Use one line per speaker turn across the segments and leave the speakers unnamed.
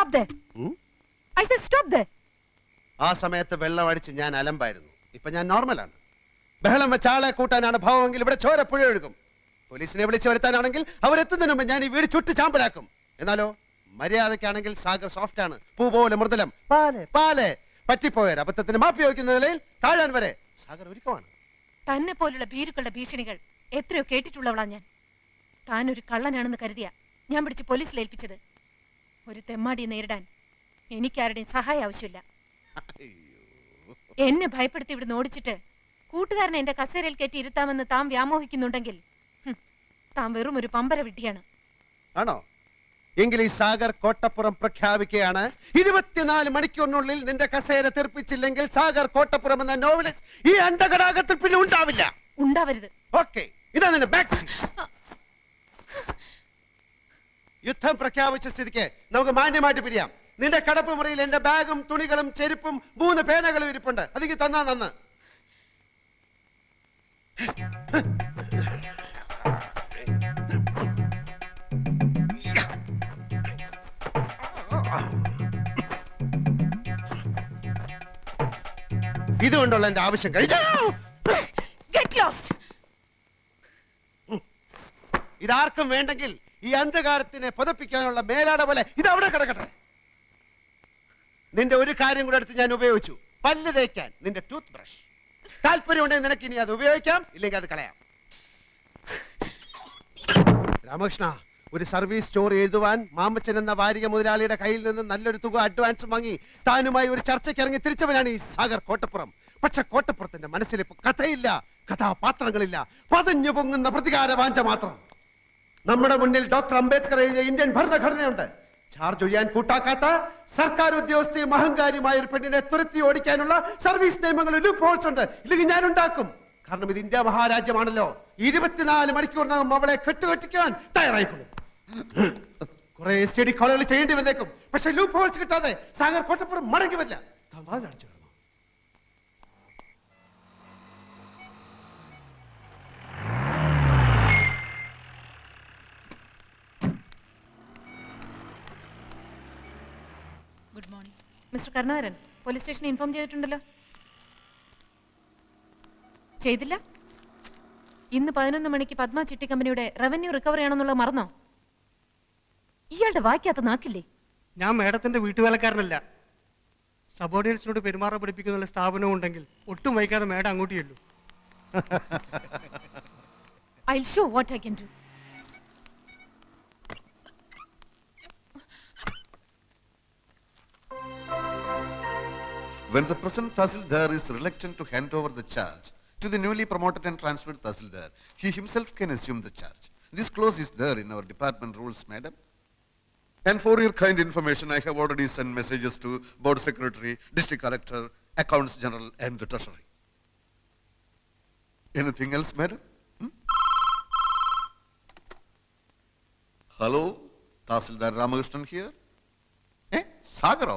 Stop there. I said stop there.
ആ സമയത്ത് വെള്ളം അടിച്ച് ഞാൻ അലമ്പായിരുന്നു. ഇപ്പൊ ഞാൻ നോർമലാണ്. ബഹളം വെച്ച ആളെ കൂട്ടാനാണ് ഭാവമെങ്കിൽ ഇവിടെ ചോര പുഴ ഒഴുകും. പോലീസിനെ വിളിച്ചു വരുത്താനാണെങ്കിൽ അവരെത്തുന്നതിന് മുമ്പ് ഞാൻ ഈ വീട് ചുട്ട് ചാമ്പലാക്കും. എന്നാലോ മര്യാദക്കാണെങ്കിൽ സാഗർ സോഫ്റ്റ് ആണ്, പൂ പോലെ മൃദുലം. പാലെ പാലെ പറ്റിപ്പോയ അബദ്ധത്തിന് മാപ്പി വയ്ക്കുന്ന നിലയിൽ താഴാൻ വരെ സാഗർ ഒരുക്കമാണ്.
തന്നെ പോലുള്ള ഭീരുക്കളുടെ ഭീഷണികൾ എത്രയോ കേട്ടിട്ടുള്ളവളാ ഞാൻ. താൻ ഒരു കള്ളനാണെന്ന് കരുതിയ ഞാൻ പിടിച്ച് പോലീസിൽ ഏൽപ്പിച്ചത്. ഒരു തെമ്മാടിയെ നേരിടാൻ എനിക്കാരുടെയും സഹായം ആവശ്യമില്ല. എന്നെ ഭയപ്പെടുത്തി ഇവിടുന്ന് ഓടിച്ചിട്ട് കൂട്ടുകാരനെ എന്റെ കസേരയിൽ കയറ്റി ഇരുത്താമെന്ന് താൻ വ്യാമോഹിക്കുന്നുണ്ടെങ്കിൽ താൻ വെറും ഒരു പമ്പര വിഡ്ഢിയാണ്.
ആണോ? എങ്കിൽ ഈ സാഗർ കോട്ടപ്പുറം പ്രഖ്യാപിക്കുകയാണ്, 24 മണിക്കൂറിനുള്ളിൽ നിന്റെ കസേര തെറിപ്പിച്ചില്ലെങ്കിൽ സാഗർ കോട്ടപ്പുറം എന്ന നോവലിസ്റ്റ് ഈ അണ്ടകടാകത്തിൽ പിന്നെ ഉണ്ടാവില്ല.
ഉണ്ടാവരുത്.
ഓക്കേ, ഇതാ നിന്റെ ബാക്ക്. യുദ്ധം പ്രഖ്യാപിച്ച സ്ഥിതിക്ക് നമുക്ക് മാന്യമായിട്ട് പിരിയാം. നിന്റെ കടപ്പ് മുറിയിൽ എന്റെ ബാഗും തുണികളും ചെരുപ്പും 3 പേനകളും ഇരിപ്പുണ്ട്. അതിക്ക് തന്നാ നന്ന്. ഇതുകൊണ്ടുള്ള എന്റെ ആവശ്യം കഴിഞ്ഞു. ഇതാർക്കും വേണ്ടെങ്കിൽ ഈ അന്ധകാരത്തിനെ പതപ്പിക്കാനുള്ള മേലാട പോലെ ഇതവിടെ കിടക്കട്ടെ. നിന്റെ ഒരു കാര്യം കൂടെ എടുത്ത് ഞാൻ ഉപയോഗിച്ചു, പല്ല് തേക്കാൻ നിന്റെ ടൂത്ത് ബ്രഷ്. താല്പര്യമുണ്ടെങ്കിൽ നിനക്ക് ഇനി അത് ഉപയോഗിക്കാം, ഇല്ലെങ്കിൽ അത് കളയാം. രാമകൃഷ്ണ, ഒരു സർവീസ് സ്റ്റോറി എഴുതുവാൻ മാമച്ചൻ എന്ന വാരിക മുതലാളിയുടെ കയ്യിൽ നിന്ന് നല്ലൊരു തുക അഡ്വാൻസ് വാങ്ങി താനുമായി ഒരു ചർച്ചയ്ക്ക് ഇറങ്ങി തിരിച്ചവനാണ് ഈ സാഗർ കോട്ടപ്പുറം. പക്ഷെ കോട്ടപ്പുറത്തിന്റെ മനസ്സിലിപ്പോ കഥയില്ല, കഥാപാത്രങ്ങളില്ല, പതഞ്ഞു പൊങ്ങുന്ന പ്രതികാര വാഞ്ച മാത്രം. നമ്മുടെ മുന്നിൽ ഡോക്ടർ അംബേദ്കർ എഴുതിയ ഇന്ത്യൻ ഭരണഘടനയുണ്ട്. ചാർജ് ഒഴിയാൻ കൂട്ടാക്കാത്ത സർക്കാർ ഉദ്യോഗസ്ഥയും അഹങ്കാരിയുമായ ഒരു പെണ്ണിനെ തുരത്തി ഓടിക്കാനുള്ള സർവീസ് നിയമങ്ങളിൽ ലൂപ്പ് ഹോൾസ് ഉണ്ട്. ഇല്ലെങ്കിൽ ഞാൻ ഉണ്ടാക്കും. കാരണം ഇത് ഇന്ത്യ മഹാരാജ്യമാണല്ലോ. 24 മണിക്കൂറിനകം അവളെ കെട്ടുകെട്ടിക്കാൻ തയ്യാറായിക്കൊള്ളും. കുറെ സ്റ്റഡി കോളുകൾ ചെയ്യേണ്ടി വന്നേക്കും. പക്ഷെ ലൂപ്പ് ഹോൾസ് കിട്ടാതെ സാഗർ കോട്ടപ്പുറം മടങ്ങി വരില്ല. അടിച്ചു.
Good morning mister Karunakaran. Police സ്റ്റേഷനിൽ ഇൻഫോം ചെയ്തിട്ടുണ്ടല്ലോ. ചെയ്തില്ല? ഇന്ന് 11 മണിക്ക് പത്മ ചിട്ടി കമ്പനിയുടെ റവന്യൂ റിക്കവറി ആണെന്നുള്ളത് മറന്നോ? ഇയാളുടെ വായിക്കാത്ത നാക്കില്ലേ?
ഞാൻ മേഡത്തിന്റെ വീട്ടുവേലക്കാരനല്ല. സബോർഡിനേറ്റ്സിനോട് പെരുമാറാൻ പഠിപ്പിക്കുന്ന സ്ഥാപനം ഉണ്ടെങ്കിൽ ഒട്ടും വൈകാതെ മേഡം അങ്ങോട്ട് ചെല്ലൂ.
I'll show what I can do.
When the present Tahsildar is reluctant to hand over the charge to the newly promoted and transferred Tahsildar, he himself can assume the charge. This clause is there in our department rules, madam. And for your kind information, I have already sent messages to Board Secretary, District Collector, Accounts General and the Treasury. Anything else, madam? Hello, Tahsildar Ramakrishnan here. സാഗറോ?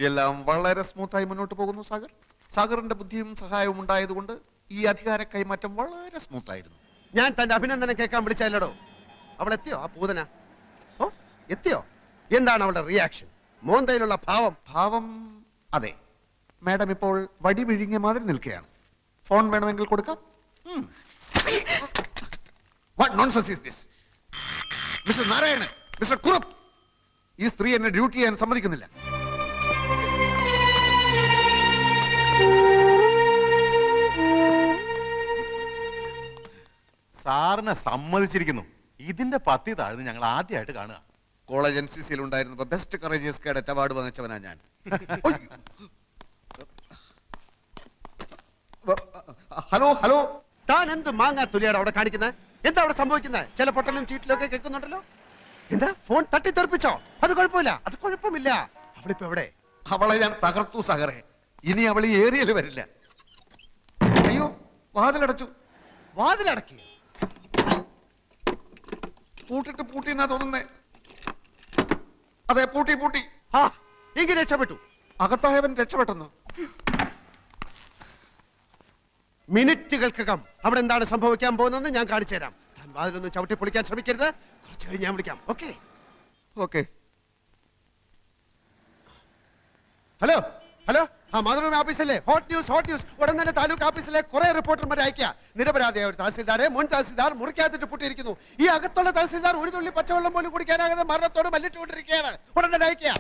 എല്ലാം വളരെ സ്മൂത്തായി മുന്നോട്ട് പോകുന്നു സാഗർ. സാഗറിന്റെ ബുദ്ധിയും സഹായവും ഉണ്ടായതുകൊണ്ട് ഈ അധികാര കൈമാറ്റം വളരെ സ്മൂത്തായിരുന്നു.
ഞാൻ തന്റെ അഭിനന്ദനം കേൾക്കാൻ വിളിച്ചല്ലോ. അവൾ എത്തിയോ? ആ പൂതന ഓ എത്തിയോ? എന്താണ് അവളുടെ റിയാക്ഷൻ? മോന്തയിലുള്ള
ഭാവം അതെ, മാഡം ഇപ്പോൾ വടി വിഴുങ്ങിയ മാതിരി നിൽക്കുകയാണ്. ഫോൺ വേണമെങ്കിൽ കൊടുക്കാം. What nonsense is this? Mister Narayanan, mister Kurup, ഈ സ്ത്രീ എന്നെ ഡ്യൂട്ടി ചെയ്യാൻ സമ്മതിക്കുന്നില്ല.
സാറിനെ സമ്മതിച്ചിരിക്കുന്നു. ഇതിന്റെ പത്തി താഴ്ന്ന് ഞങ്ങൾ ആദ്യമായിട്ട് കാണുക.
കോളേജ് NCCയിൽ ഉണ്ടായിരുന്നപ്പോ ബെസ്റ്റ് കറേജിയസ് കേഡറ്റ് അവാർഡ് വാങ്ങിച്ചവനാ ഞാൻ. ഹലോ ഹലോ,
താൻ എന്ത് മാങ്ങാ തുലിയാണ് അവിടെ കാണിക്കുന്നത്? എന്താ അവിടെ സംഭവിക്കുന്നത്? ചില പൊട്ടലും ചീറ്റിലും ഒക്കെ കേൾക്കുന്നുണ്ടല്ലോ. എന്താ ഫോൺ തട്ടിത്തെറിപ്പിച്ചോ? അത് കുഴപ്പമില്ല, അത് കുഴപ്പമില്ല. അവളിപ്പോ എവിടെ?
അവളെ ഞാൻ തകർത്തു സാഗറെ. ഇനി അവൾ ഈ ഏരിയയിൽ വരില്ല. അയ്യോ, വാതിലടച്ചു.
വാതിലടക്കി?
പൂട്ടിട്ട് പൂട്ടിന്നാ തോന്നുന്നേ. അതെ, പൂട്ടി പൂട്ടി.
ആ, എങ്കിൽ രക്ഷപ്പെട്ടു.
അകത്തായവൻ രക്ഷപ്പെട്ടെന്ന്.
മിനിറ്റുകൾക്കകം അവിടെ എന്താണ് സംഭവിക്കാൻ പോകുന്നതെന്ന് ഞാൻ കാണിച്ചു തരാം. താൻ വാതിലൊന്നും ചവിട്ടി പൊളിക്കാൻ ശ്രമിക്കരുത്. കുറച്ച് കഴിഞ്ഞ് ഞാൻ വിളിക്കാം. Okay
okay.
ഹലോ ഹലോ ആ മാതൃഭൂമി ഓഫീസല്ലേ? ഹോട്ട് ന്യൂസ് ഉടൻ തന്നെ താലൂക്ക് ഓഫീസിലെ കുറെ റിപ്പോർട്ടർമാരെ അയക്കുക. നിരപരാധിയായ ഒരു തഹസിൽദാരെ മുൻ തഹസിൽദാർ മുറിക്കകത്തിട്ട് പൂട്ടിയിരിക്കുന്നു. ഈ അകത്തുള്ള തഹസിൽദാർ ഒരു തുള്ളി പച്ചവെള്ളം പോലും കുടിക്കാനാകാതെ മരണത്തോട് മല്ലിട്ടുകൊണ്ടിരിക്കുകയാണ്. ഉടൻ തന്നെ അയക്കുക.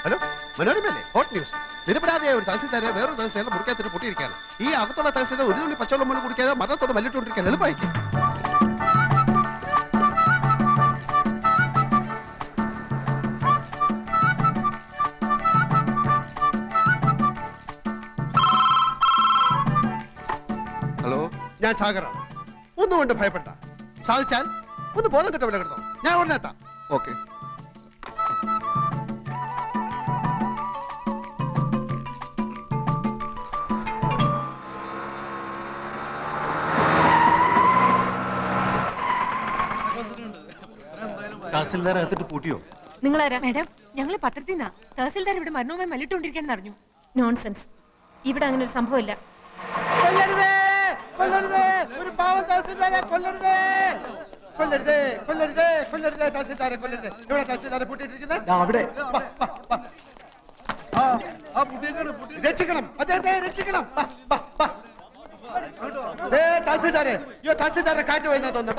ഹലോ മനോരമയല്ലേ? Hot news. നിരപരാധിയായ ഒരു തഹസിൽദാരെ വേറൊരു തഹസിൽദാർ മുറിക്കകത്തിട്ട് പൂട്ടിയിരിക്കുകയാണ്. ഈ അകത്തുള്ള തഹസിൽദാർ ഒരു തുള്ളി പച്ചവെള്ളം പോലും കുടിക്കാതെ മരണത്തോട് മല്ലിട്ടുകൊണ്ടിരിക്കുകയാണ്. എളുപ്പം അയക്കുക.
ഹലോ,
ഞാൻ സാഗറാണ്. ഒന്നുകൊണ്ട് ഭയപ്പെട്ട. സാധിച്ചാൽ ഒന്ന് ബോധം കെട്ട വില കിടന്നോ. ഞാൻ ഉടനെ എത്താം.
ഓക്കെ.
തഹസിൽദാർ അകത്തിട്ട് പൂട്ടിയോ?
നിങ്ങളാരാ? മാഡം, ഞങ്ങൾ പത്രത്തിൽ നിന്നാ. തഹസിൽദാർ ഇവിടെ മരണവുമായി മല്ലിട്ടുകൊണ്ടിരിക്കുകയാണെന്ന് അറിഞ്ഞു. നോൺസെൻസ്. ഇവിടെ അങ്ങനെ ഒരു സംഭവമില്ല.
കൊല്ലരുതേ, കൊല്ലരുതേ, ഒരു പാവം തഹസിൽദാരെ കൊല്ലരുതേ, കൊല്ലരുതേ, കൊല്ലരുതേ, കൊല്ലരുതേ, തഹസിൽദാരെ കൊല്ലരുതേ. ഇവിടെ തഹസിൽദാരെ പൂട്ടിയിട്ടിരിക്കുന്നത്
അവിടെ
രക്ഷിക്കണം, അദ്ദേഹത്തെ രക്ഷിക്കണം. തഹസിൽദാരെ, അയ്യോ തഹസിൽദാരെ കാറ്റ് പോയി തോന്നുന്നു.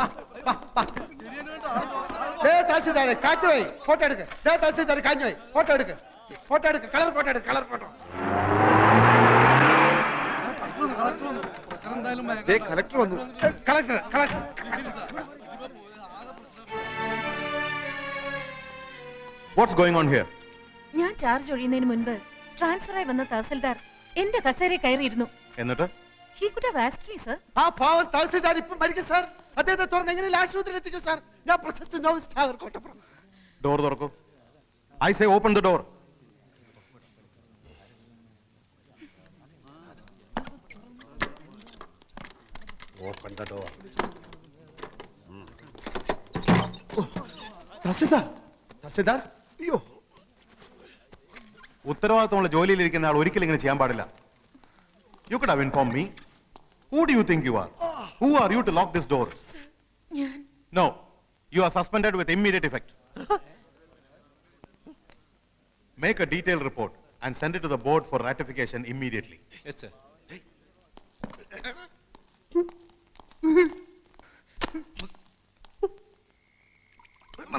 തഹസിൽദാരെ കാറ്റ് പോയി. ഫോട്ടോ എടുക്ക്. തഹസിൽദാരെ കാറ്റ് പോയി. ഫോട്ടോ എടുക്ക്, ഫോട്ടോ എടുക്ക്, കളർ ഫോട്ടോ എടുക്ക്, കളർ ഫോട്ടോ. കളക്ടർ വന്നു. Collector collector
what's going on here?
ഞാൻ ചാർജ് ഒഴിയുന്നതിന് മുൻപ് ട്രാൻസ്ഫറായി വന്ന തഹസിൽദാർ എന്റെ കസേരയിൽ കയറിയിരുന്നു.
എന്നിട്ട്
He could have asked me, sir.
ആ പാവം തഹസിൽദാർ ഇപ്പം മരിക്കും സാർ. അദ്ദേഹത്തെ തുറന്ന് എങ്ങനെയും ആശുപത്രിയിൽ എത്തിക്കും സാർ. ഞാൻ പ്രശസ്ത നോവലിസ്റ്റ് സാഗർ കോട്ടപ്പുറം.
ഡോർ തുറക്കൂ. I say open the door.
Open the door. Tahsildar, tahsildar, അയ്യോ.
ഉത്തരവാദിത്തമുള്ള ജോലിയിലിരിക്കുന്ന ആൾ ഒരിക്കലും ഇങ്ങനെ ചെയ്യാൻ പാടില്ല. You could have informed me. Who do you think you are? Who are you to lock this door?
ഞാൻ
No. You are suspended with immediate effect. Make a detailed report and send it to the board for ratification immediately.
Yes, sir.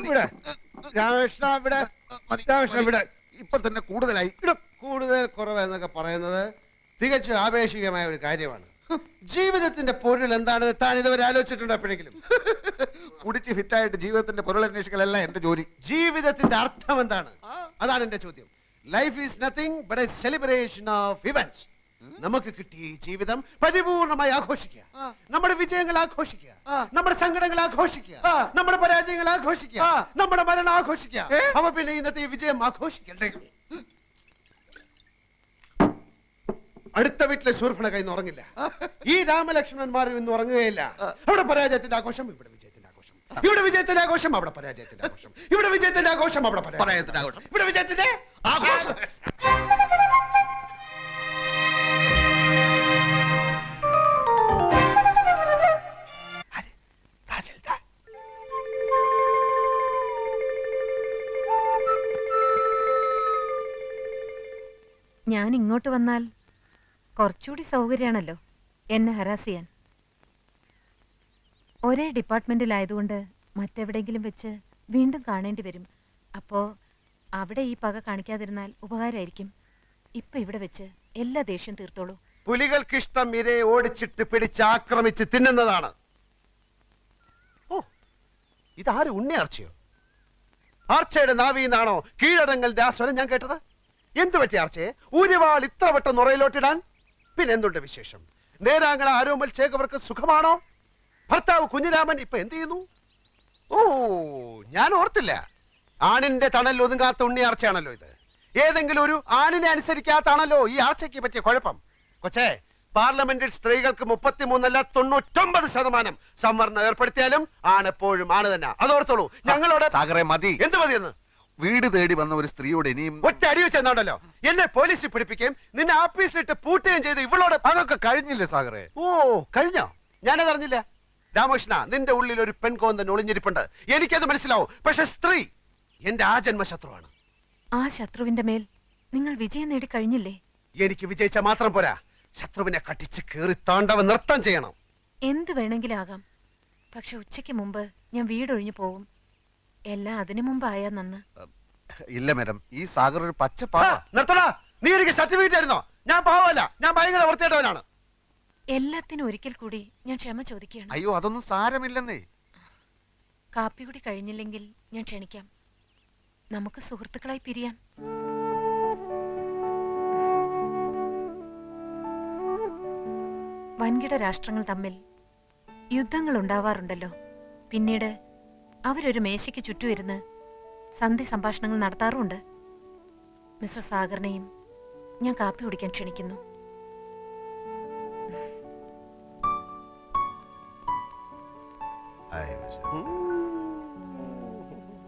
ഇവിടെ രാമകൃഷ്ണ, ഇവിടെ രാമകൃഷ്ണ, ഇവിടെ
ഇപ്പൊ തന്നെ കൂടുതലായി.
ഇവിടെ കൂടുതൽ കുറവ് എന്നൊക്കെ പറയുന്നത് തികച്ചും ആപേക്ഷികമായ ഒരു കാര്യമാണ്. ജീവിതത്തിന്റെ പൊരുൾ എന്താണെന്ന് താൻ ഇതുവരെ ആലോചിച്ചിട്ടുണ്ടോ എപ്പോഴെങ്കിലും?
കുടിച്ച് ഫിറ്റായിട്ട് ജീവിതത്തിന്റെ പൊരുളന്വേഷിക്കലല്ല എന്റെ ജോലി.
ജീവിതത്തിന്റെ അർത്ഥം എന്താണ്? അതാണ് എന്റെ ചോദ്യം. Life is nothing but A celebration of events. നമുക്ക് കിട്ടിയ ഈ ജീവിതം പരിപൂർണമായി ആഘോഷിക്കുക. നമ്മുടെ വിജയങ്ങൾ ആഘോഷിക്കുക, നമ്മുടെ സങ്കടങ്ങൾ ആഘോഷിക്കുക, നമ്മുടെ പരാജയങ്ങൾ ആഘോഷിക്കുക, നമ്മുടെ മരണം ആഘോഷിക്കുക. അപ്പൊ പിന്നെ ഇന്നത്തെ ഈ വിജയം ആഘോഷിക്കണ്ടേ? അടുത്ത വീട്ടിലെ ശൂർപ്പണ കൈന്ന് ഉറങ്ങില്ല. ഈ രാമലക്ഷ്മണന്മാരും ഇന്ന് ഉറങ്ങുകയില്ല. അവിടെ പരാജയത്തിന്റെ ആഘോഷം, ഇവിടെ വിജയത്തിന്റെ ആഘോഷം. ഇവിടെ വിജയത്തിന്റെ ആഘോഷം, അവിടെ പരാജയത്തിന്റെ ആഘോഷം. ഇവിടെ വിജയത്തിന്റെ ആഘോഷം, അവിടെ പരാജയത്തിന്റെ ആഘോഷം. ഇവിടെ വിജയത്തിന്റെ ആഘോഷം.
ഞാൻ ഇങ്ങോട്ട് വന്നാൽ കുറച്ചുകൂടി സൗകര്യമാണല്ലോ എന്നെ ഹരാസ് ചെയ്യാൻ. ഒരേ ഡിപ്പാർട്ട്മെന്റിലായതുകൊണ്ട് മറ്റെവിടെയെങ്കിലും വെച്ച് വീണ്ടും കാണേണ്ടി വരും. അപ്പോ അവിടെ ഈ പക കാണിക്കാതിരുന്നാൽ ഉപകാരമായിരിക്കും. ഇപ്പൊ ഇവിടെ വെച്ച് എല്ലാ ദേഷ്യം തീർത്തോളൂ.
പുലികൾക്കിഷ്ടം ഇരയെ ഓടിച്ചിട്ട് പിടിച്ച് ആക്രമിച്ച് തിന്നുന്നതാണ്. ഓ, ഇതാര് ഉണ്ണിയാർച്ചയോ? ആർച്ചയുടെ നാവിന്നാണോ കീഴടങ്ങലിന്റെ ആ സ്വരം ഞാൻ കേട്ടത്? എന്തു പറ്റി ആർച്ചയെ ഊരിവാൾ ഇത്ര വട്ടം നുറയിലോട്ടിടാൻ? പിന്നെ എന്തുണ്ട് വിശേഷം? നേരാങ്ങള ആരോമൽ ചേകവർക്ക് സുഖമാണോ? ഭർത്താവ് കുഞ്ഞിരാമൻ ഇപ്പൊ എന്ത് ചെയ്യുന്നു? ഓ, ഞാൻ ഓർത്തില്ല. ആണിന്റെ തണൽ ഒതുങ്ങാത്ത ഉണ്ണിയാർച്ചയാണല്ലോ ഇത്. ഏതെങ്കിലും ഒരു ആണിനെ അനുസരിക്കാത്താണല്ലോ ഈ ആർച്ചയ്ക്ക് പറ്റിയ കുഴപ്പം. കൊച്ചേ, പാർലമെന്റിൽ സ്ത്രീകൾക്ക് 33 അല്ല 99% സംവരണം ഏർപ്പെടുത്തിയാലും ആണെപ്പോഴും ആണ് തന്നെ. അതോർത്തോളൂ. ഞങ്ങളോട്
സാഗറെ മതി.
എന്ത് മതിയെന്ന്?
വീട് തേടി വന്ന ഒരു സ്ത്രീയോട് ഇനിയും
ഒറ്റ അടി വെച്ചെന്നുണ്ടല്ലോ എന്നെ പോലീസിൽ പിടിപ്പിക്കുകയും നിന്നെ ആഫീസിലിട്ട് പൂട്ടുകയും ചെയ്ത് ഇവളോട്.
അതൊക്കെ കഴിഞ്ഞില്ലേ സാഗറെ?
ഓ, കഴിഞ്ഞോ? ഞാനതറിഞ്ഞില്ല. രാമകൃഷ്ണ, നിന്റെ ഉള്ളിൽ ഒരു പെൺകോന്തൻ ഒളിഞ്ഞിരിപ്പുണ്ട്. എനിക്കത് മനസ്സിലാവും. പക്ഷെ സ്ത്രീ എന്റെ ആ ജന്മശത്രുവാണ്.
ആ ശത്രുവിന്റെ മേൽ നിങ്ങൾ വിജയം നേടി കഴിഞ്ഞില്ലേ?
എനിക്ക് വിജയിച്ച മാത്രം പോരാ, ശത്രുവിനെ കട്ടിച്ച് കീറി താണ്ടവ നൃത്തം ചെയ്യണം.
എന്ത് വേണമെങ്കിലും ആകാം. പക്ഷെ ഉച്ചയ്ക്ക് മുമ്പ് ഞാൻ വീടൊഴിഞ്ഞു പോവും. എല്ലാം അതിനു മുമ്പായാ നന്ന്.
ഇല്ല മാഡം, ഈ സാഗർ ഒരു പച്ച
ആ,
പാവ.
നിർത്തടാ. നീ എനിക്ക് സർട്ടിഫിക്കറ്റ് ആയിരുന്നോ? ഞാൻ പാവമല്ല, ഞാൻ ഭയങ്കര വൃത്തിയായിട്ടവനാണ്.
എല്ലാത്തിനും ഒരിക്കൽ കൂടി ഞാൻ ക്ഷമ ചോദിക്കുകയാണ്.
അയ്യോ, അതൊന്നും സാരമില്ലെന്നേ.
കാപ്പി കൂടി കഴിഞ്ഞില്ലെങ്കിൽ ഞാൻ ക്ഷണിക്കാം. നമുക്ക് സുഹൃത്തുക്കളായി പിരിയാം. വൻകിട രാഷ്ട്രങ്ങൾ തമ്മിൽ യുദ്ധങ്ങൾ ഉണ്ടാവാറുണ്ടല്ലോ. പിന്നീട് അവരൊരു മേശയ്ക്ക് ചുറ്റുമിരുന്ന് സന്ധി സംഭാഷണങ്ങൾ നടത്താറുമുണ്ട്. മിസ്റ്റർ സാഗറിനെയും ഞാൻ കാപ്പി കുടിക്കാൻ ക്ഷണിക്കുന്നു.
I was-